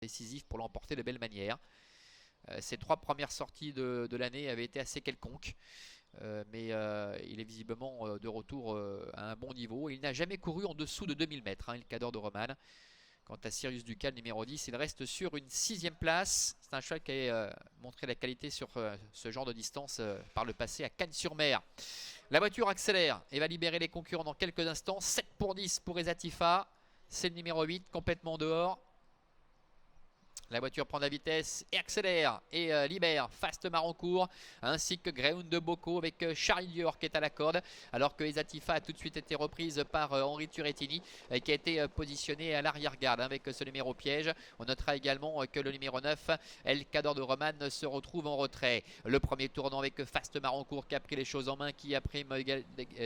décisif pour l'emporter de belle manière. Ses 3 premières sorties de l'année avaient été assez quelconques. Mais il est visiblement de retour à un bon niveau. Il n'a jamais couru en dessous de 2000 mètres, hein, Il Cador de Romane. Quant à Sirius Ducal, numéro 10, il reste sur une 6e place. C'est un cheval qui a montré la qualité sur ce genre de distance par le passé à Cannes-sur-Mer. La voiture accélère et va libérer les concurrents dans quelques instants. 7 pour 10 pour Ezatifa. C'est le numéro 8, complètement dehors. La voiture prend de la vitesse et accélère et libère Fast Marancourt ainsi que Greoun de Bocco avec Charlie Dior qui est à la corde, alors que Ezatifa a tout de suite été reprise par Henri Turrettini qui a été positionné à l'arrière-garde avec ce numéro piège. On notera également que le numéro 9, El Cador de Romane, se retrouve en retrait. Le premier tournant avec Fast Marancourt qui a pris les choses en main, qui a pris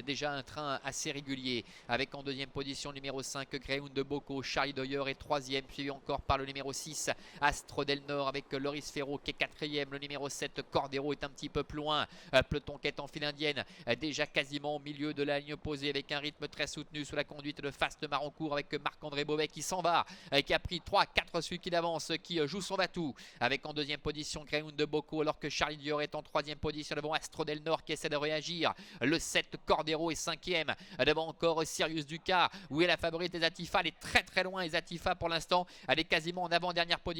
déjà un train assez régulier, avec en deuxième position le numéro 5, Greoun de Bocco. Charlie Doyer est 3e, suivi encore par le numéro 6, Astro del Nord, avec Loris Ferro qui est 4e. Le numéro 7, Cordero, est un petit peu plus loin. Peloton quête en file indienne, déjà quasiment au milieu de la ligne opposée, avec un rythme très soutenu sous la conduite de Fast Marancourt, avec Marc-André Beauvais qui s'en va, qui a pris 3-4 celui qui avance, qui joue son va-tout, avec en deuxième position Greoun de Bocco, alors que Charlie Dior est en 3e position devant Astro del Nord qui essaie de réagir. Le 7, Cordero, est 5e, devant encore Sirius Ducal. Où est la favorite Ezatifa? Elle est très loin. Ezatifa pour l'instant, elle est quasiment en avant-dernière position,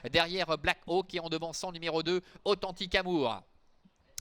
derrière Black Hawk, et en devançant numéro 2, Authentique Amour.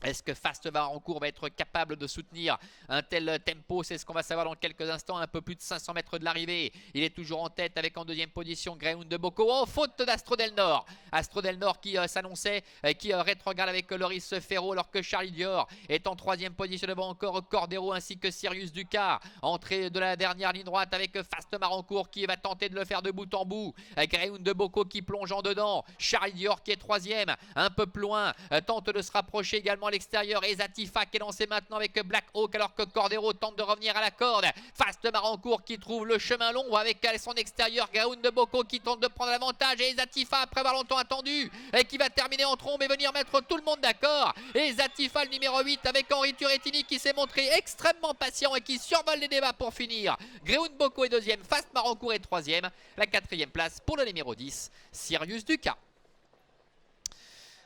Est-ce que Fast Marancourt va être capable de soutenir un tel tempo? C'est ce qu'on va savoir dans quelques instants. Un peu plus de 500 mètres de l'arrivée. Il est toujours en tête avec en deuxième position Greoun de Bocco. Oh, faute d'Astro del Nord. Astro del Nord qui s'annonçait, qui rétrograde avec Loris Ferro, alors que Charlie Dior est en 3e position devant encore Cordero ainsi que Sirius Ducal. Entrée de la dernière ligne droite avec Fast Marancourt qui va tenter de le faire de bout en bout. Greoun de Bocco qui plonge en dedans. Charlie Dior qui est 3e, un peu plus loin, tente de se rapprocher également à l'extérieur. Ezatifa qui est lancé maintenant avec Black Hawk, alors que Cordero tente de revenir à la corde. Fast Marancourt qui trouve le chemin long avec à son extérieur Greoun de Bocco qui tente de prendre l'avantage, et Ezatifa, après avoir longtemps attendu, et qui va terminer en trombe et venir mettre tout le monde d'accord. Ezatifa, le numéro 8, avec Henri Turrettini qui s'est montré extrêmement patient et qui survole les débats pour finir. Greoun de Bocco est 2e, Fast Marancourt est 3e. La 4e place pour le numéro 10, Sirius Ducal.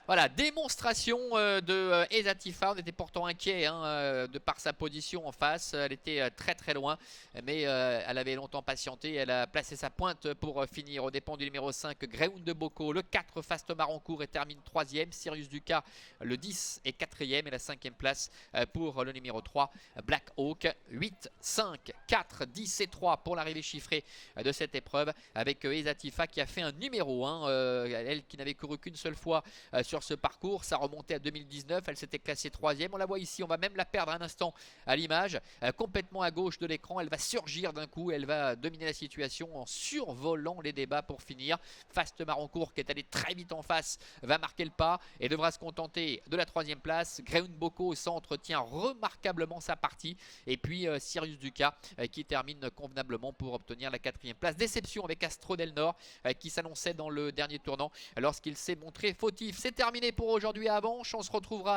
Voilà, démonstration de Ezatifa. On était pourtant inquiet de par sa position en face. Elle était très loin, mais elle avait longtemps patienté. Elle a placé sa pointe pour finir aux dépens du numéro 5, Greoun de Bocco. Le 4, Fast Marancourt, et termine 3e. Sirius Ducal, le 10, est 4e. Et la 5e place pour le numéro 3, Black Hawk. 8, 5, 4, 10 et 3 pour l'arrivée chiffrée de cette épreuve, avec Ezatifa qui a fait un numéro 1. Elle qui n'avait couru qu'une seule fois sur ce parcours, ça remontait à 2019, elle s'était classée 3e. On la voit ici, on va même la perdre un instant à l'image, complètement à gauche de l'écran. Elle va surgir d'un coup, elle va dominer la situation en survolant les débats pour finir. Fast Marancourt, qui est allé très vite en face, va marquer le pas et devra se contenter de la 3e place. Greoun de Bocco au centre tient remarquablement sa partie, et puis Sirius Ducal qui termine convenablement pour obtenir la 4e place. Déception avec Astro del Nord qui s'annonçait dans le dernier tournant lorsqu'il s'est montré fautif. C'est terminé pour aujourd'hui à Avenches. On se retrouvera